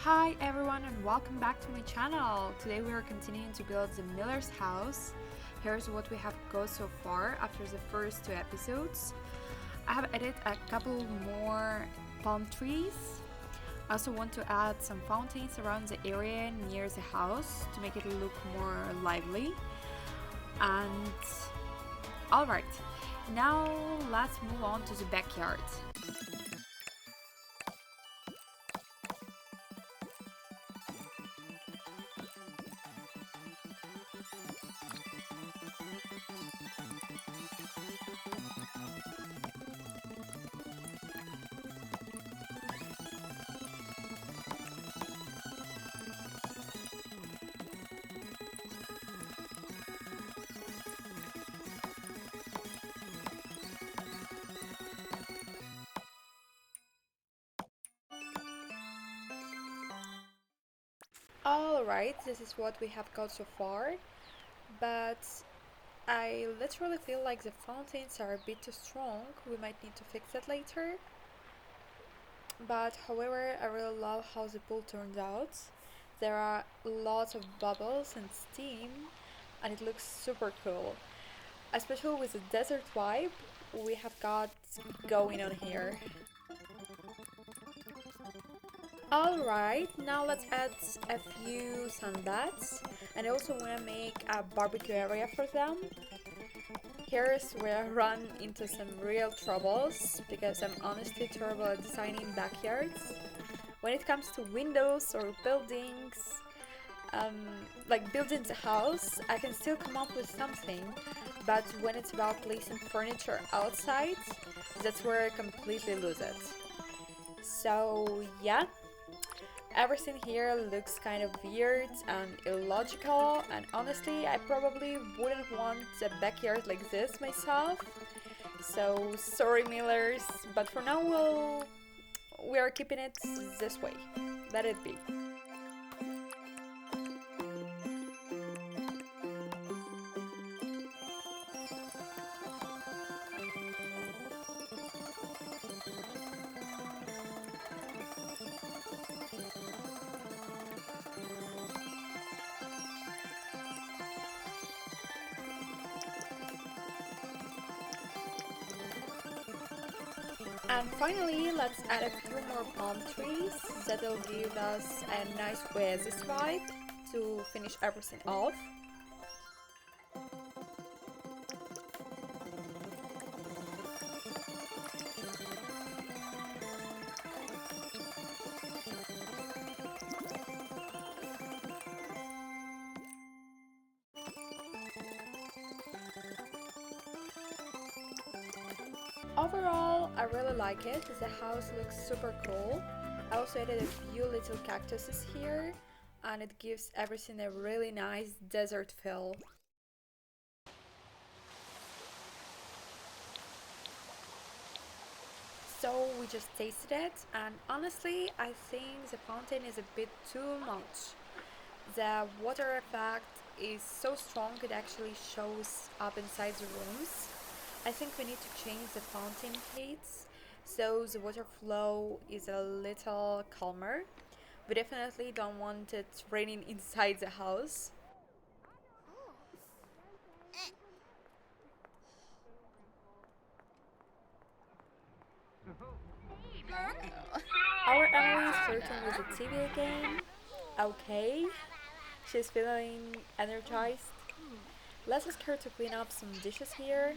Hi everyone and welcome back to my channel. Today we are continuing to build the Miller's house. Here's what we have got so far after the first two episodes. I have added a couple more palm trees. I also want to add some fountains around the area near the house to make it look more lively. And alright, now let's move on to the backyard. Alright, this is what we have got so far, but I literally feel like the fountains are a bit too strong. We might need to fix it later. But however, I really love how the pool turned out. There are lots of bubbles and steam, and it looks super cool. Especially with the desert vibe we have got going on here. Alright, now let's add a few sunbeds, and I also want to make a barbecue area for them. Here's where I run into some real troubles because I'm honestly terrible at designing backyards. When it comes to windows or buildings, um, like building a house, I can still come up with something, but when it's about placing furniture outside, that's where I completely lose it. So, yeah, everything here looks kind of weird and illogical, and honestly, I probably wouldn't want a backyard like this myself. So sorry, Millers, but for now we are keeping it this way. Let it be. And finally, let's add a few more palm trees that will give us a nice oasis vibe to finish everything off. Overall, I really like it. The house looks super cool. I also added a few little cactuses here, and it gives everything a really nice desert feel. So we just tasted it, and honestly, I think the fountain is a bit too much. The water effect is so strong it actually shows up inside the rooms. I think we need to change the fountain heights so the water flow is a little calmer. We definitely don't want it raining inside the house. Our Emily is flirting with the TV again. Okay, she's feeling energized. Let's ask her to clean up some dishes here.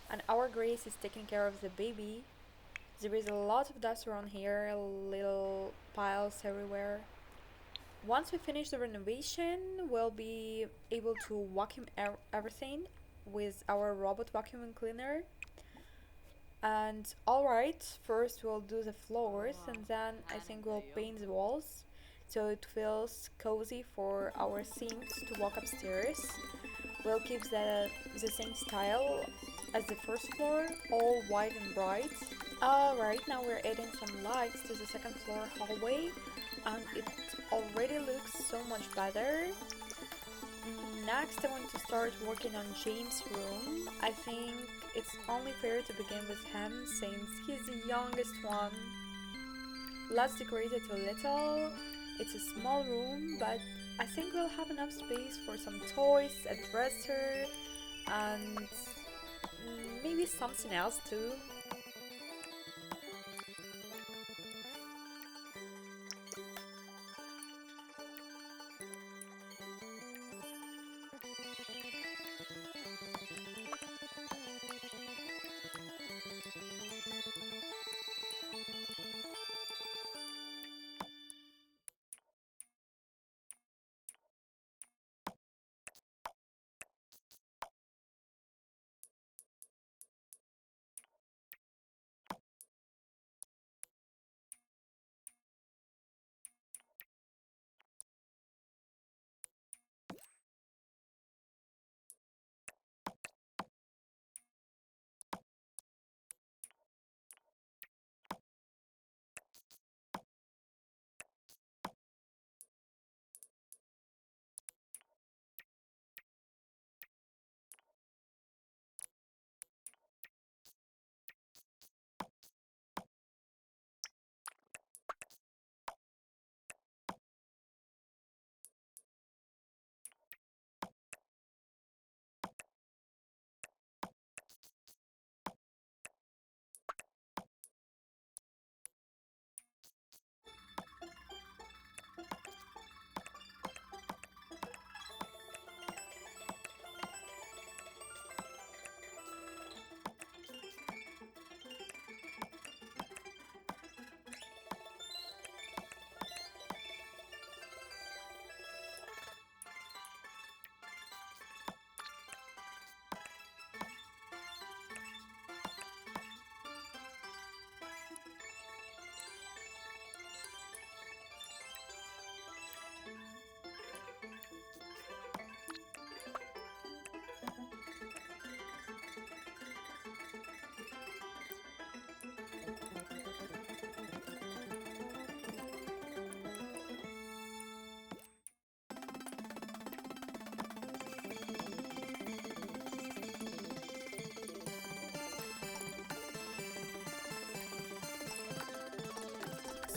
And our Grace is taking care of the baby. There is a lot of dust around here, little piles everywhere. Once we finish the renovation, we'll be able to vacuum everything with our robot vacuum cleaner. And alright, first we'll do the floors and then I think we'll paint the walls so it feels cozy for our Sims to walk upstairs. We'll keep the same style as the first floor, all white and bright. Alright, now we're adding some lights to the second floor hallway and it already looks so much better. Next, I want to start working on James' room. I think it's only fair to begin with him since he's the youngest one. Let's decorate it a little. It's a small room, but I think we'll have enough space for some toys, a dresser, and maybe something else too.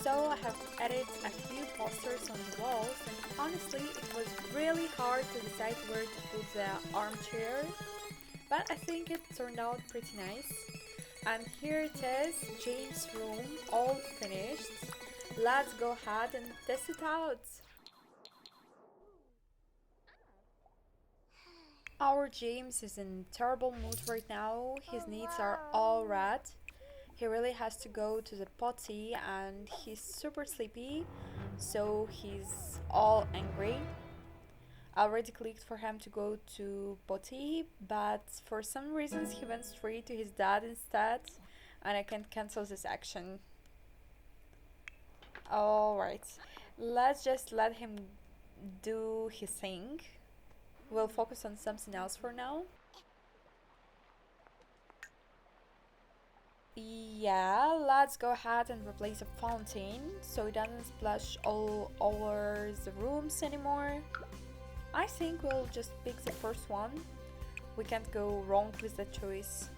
So I have added a few posters on the walls, and honestly it was really hard to decide where to put the armchair, but I think it turned out pretty nice. And here it is, James' room, all finished. Let's go ahead and test it out. Our James is in terrible mood right now. His needs are all red. He really has to go to the potty and he's super sleepy, so he's all angry. I already clicked for him to go to potty, but for some reasons he went straight to his dad instead, and I can't cancel this action. Alright, let's just let him do his thing. We'll focus on something else for now. Yeah, let's go ahead and replace the fountain so it doesn't splash all over the rooms anymore. I think we'll just pick the first one. We can't go wrong with the choice.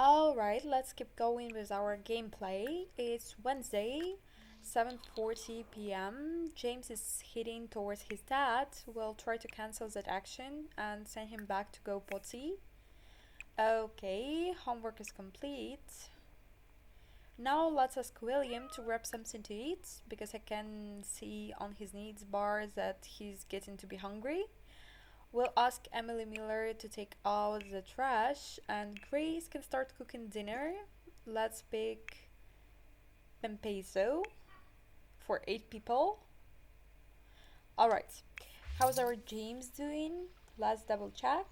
Alright, let's keep going with our gameplay. It's Wednesday, 7:40 p.m. James is heading towards his dad. We'll try to cancel that action and send him back to go potty. Okay, homework is complete. Now let's ask William to grab something to eat because I can see on his needs bar that he's getting to be hungry. We'll ask Emily Miller to take out the trash and Grace can start cooking dinner. Let's pick Pempeso for 8 people. Alright, how's our James doing? Let's double check.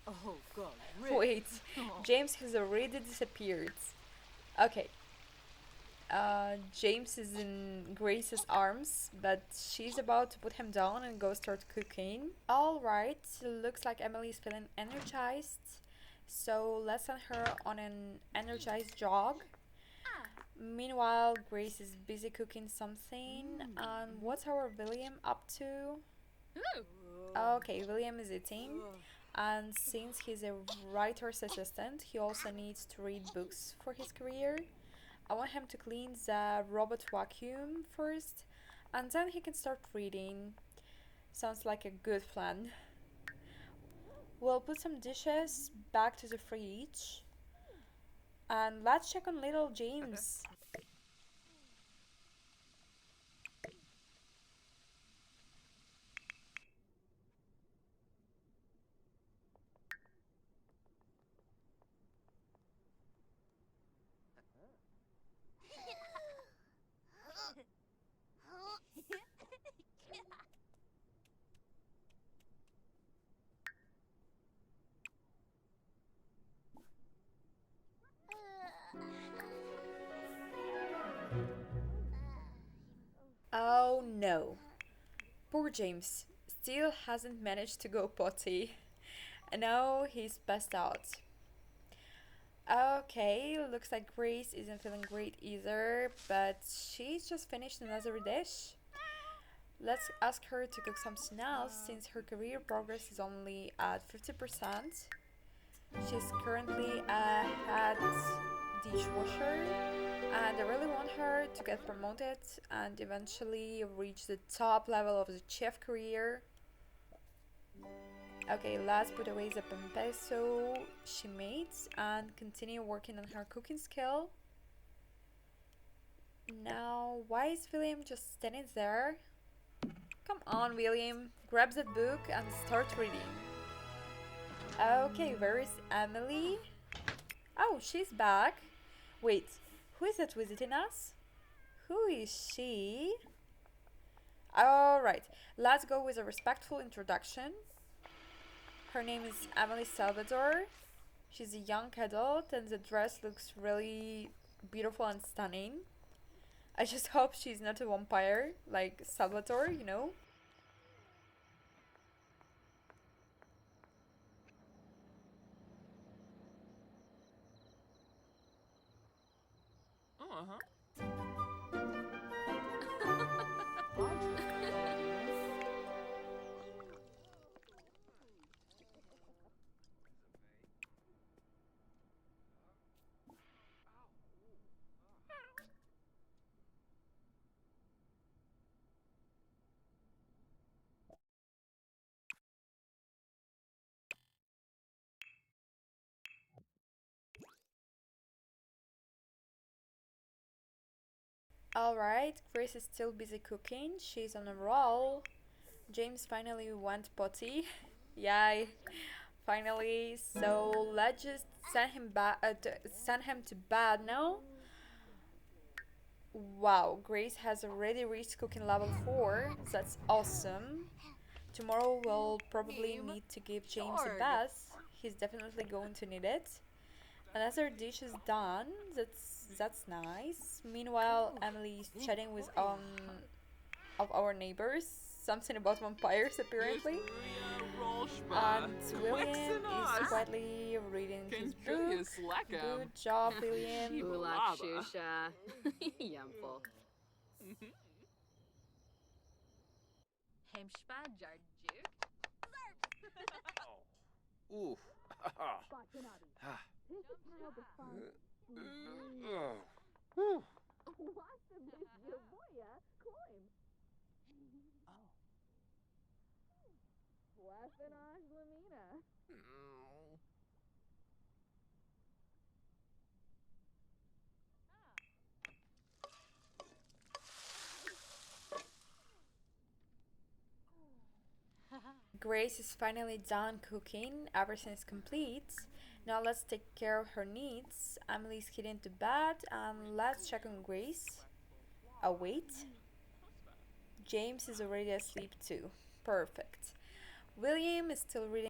Oh, God. Wait, James has already disappeared. Okay. James is in Grace's arms, but she's about to put him down and go start cooking. Alright, looks like Emily is feeling energized. So let's send her on an energized jog. Meanwhile, Grace is busy cooking something. What's our William up to? Okay, William is eating. And since he's a writer's assistant, he also needs to read books for his career. I want him to clean the robot vacuum first, and then he can start reading. Sounds like a good plan. We'll put some dishes back to the fridge. And let's check on little James. Oh no. Poor James. Still hasn't managed to go potty. And now he's passed out. Okay, looks like Grace isn't feeling great either, but she's just finished another dish. Let's ask her to cook something else since her career progress is only at 50%. She's currently a head dishwasher, and I really want her to get promoted and eventually reach the top level of the chef career. Okay, let's put away the pempeso she made and continue working on her cooking skill. Now, why is William just standing there? Come on, William, grab that book and start reading. Okay, where is Emily? Oh, she's back. Wait, who is that visiting us? Who is she? Alright, let's go with a respectful introduction. Her name is Emily Salvador. She's a young adult and the dress looks really beautiful and stunning. I just hope she's not a vampire like Salvatore, you know? Uh-huh. Alright, Grace is still busy cooking. She's on a roll. James finally went potty. Yay, finally. So let's just send him back. Send him to bed now. Wow, Grace has already reached cooking level 4. That's awesome. Tomorrow we'll probably Game need to give James a Jorg. bath. He's definitely going to need it. Another dish is done. That's nice. Meanwhile, Emily is chatting with of our neighbors. Something about vampires apparently. And William is quietly reading his book. Good job, William. Ulak Shusha. Yumful. Hemshpa Jarjuk. Oof. Grace is finally done cooking, everything is complete. Now let's take care of her needs. Emily's heading to bed and let's check on Grace. Oh, wait. James is already asleep too. Perfect. William is still reading.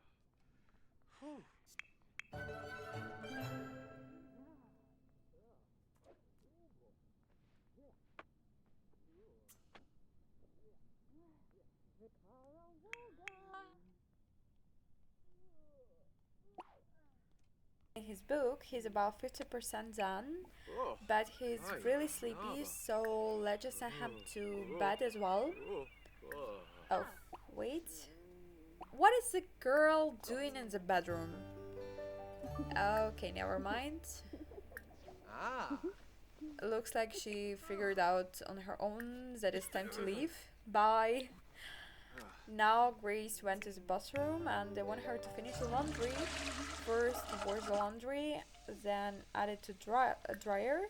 His book. He's about 50% done, but he's really sleepy, so let's just send him to bed as well. Oh, wait. What is the girl doing in the bedroom? Okay, never mind. Looks like she figured out on her own that it's time to leave. Bye. Now Grace went to the bathroom and they want her to finish the laundry. First wash the laundry, then add it to a dryer.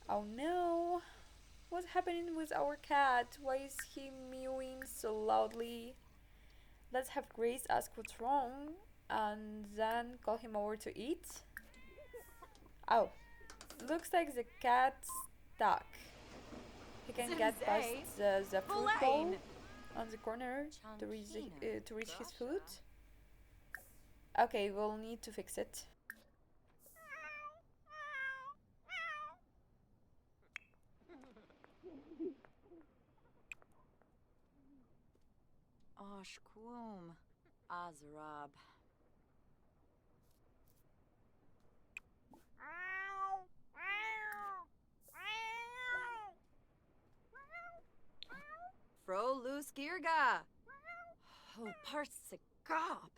Oh no! What's happening with our cat? Why is he mewing so loudly? Let's have Grace ask what's wrong and then call him over to eat. Oh, looks like the cat's stuck. He can get past the fruit bowl on the corner to reach his food. Okay, we'll need to fix it. Ashkum, Azrab. Fro loose girga. Oh, parsikop.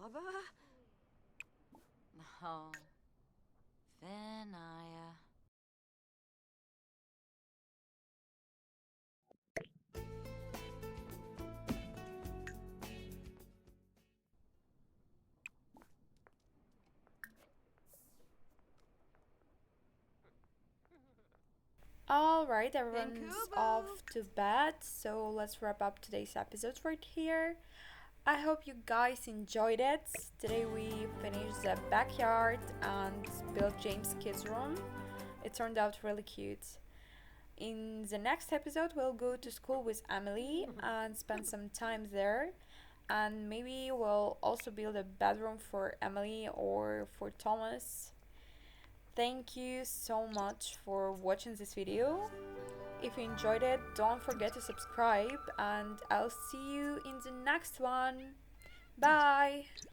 Fava? No. Venaya. Alright, everyone's off to bed, so let's wrap up today's episode right here. I hope you guys enjoyed it. Today we finished the backyard and built James' kids' room. It turned out really cute. In the next episode, we'll go to school with Emily and spend some time there. And maybe we'll also build a bedroom for Emily or for Thomas. Thank you so much for watching this video. If you enjoyed it, don't forget to subscribe and I'll see you in the next one. Bye!